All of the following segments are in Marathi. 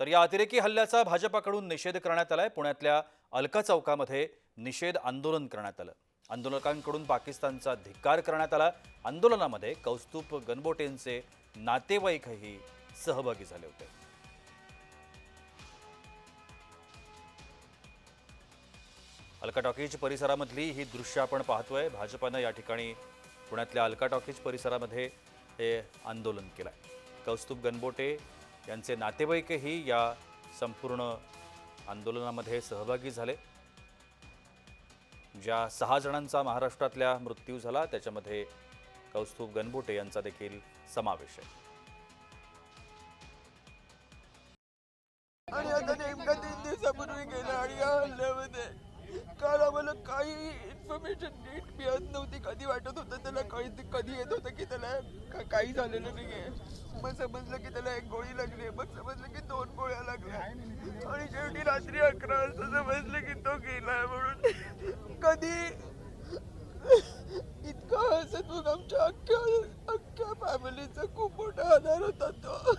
तर या अतिरेकी हल्ल्याचा भाजपाकडून निषेध करण्यात आलाय। पुण्यातल्या अलका चौकामध्ये निषेध आंदोलन करण्यात आलं। आंदोलकांकडून पाकिस्तानचा धिक्कार करण्यात आला। आंदोलनामध्ये कौस्तुभ गणबोटेंचे नातेवाईकही सहभागी झाले होते। अलका टॉकीज परिसरामधली ही दृश्य आपण पाहतोय। भाजपानं या ठिकाणी पुण्यातल्या अलका टॉकीज परिसरामध्ये हे आंदोलन केलंय। कौस्तुभ गणबोटे यांचे नातेवाईकही या संपूर्ण आंदोलनामध्ये सहभागी झाले। ज्या 6 जणांचा महाराष्ट्रातल्या मृत्यू झाला त्याच्यामध्ये कौस्तुभ गणबोटे यांचा देखील समावेश आहे। आणि आता नेमका 3 दिवसापूर्वी गेला आणि या हल्ल्यामध्ये काल आम्हाला काही इन्फॉर्मेशन नीट मिळत नव्हती। कधी वाटत होतं त्याला कधी येत होतं की त्याला काही झालेलं नाहीये। मग समजलं की त्याला 1 गोळी लागली, मग समजलं की 2 गोळ्या लागल्या आणि शेवटी रात्री 11 वाजता समजलं की तो गेलाय म्हणून। कधी इतका हसत मग आमच्या अख्ख्या फॅमिलीचा खूप मोठा आधार होता तो।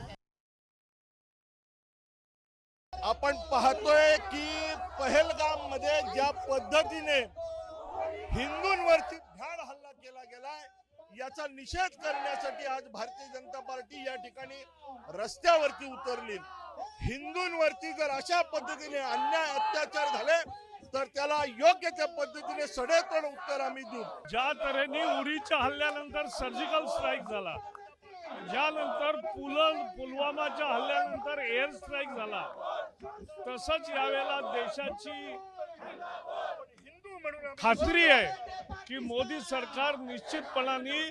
आपण पाहतोय की पहलगाम मध्ये ज्या पद्धतीने हिंदूंवरती भ्याड हल्ला केला गेलाय याचा निषेध करण्यासाठी आज भारतीय जनता पार्टी या ठिकाणी रस्त्यावरती उतरली। हिंदूंवरती जर अशा पद्धतीने अन्याय अत्याचार झाले तर त्याला योग्य त्या पद्धतीने सडेतोड उत्तर आम्ही देऊ। ज्या तऱ्हेने उरीच्या हल्ल्यानंतर सर्जिकल स्ट्राईक झाला, ज्यानंतर पुलवामाच्या हल्ल्यानंतर एअर स्ट्राईक झाला, तसंच यावेळेला देशाची खात्री आहे की मोदी सरकार निश्चितपणाने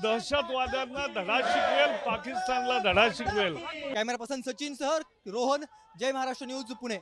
दहशतवाद्यांना धडा शिकवेल, पाकिस्तानला धडा शिकवेल। Camera person Sachin sir, Rohan, Jai Maharashtra news, Pune.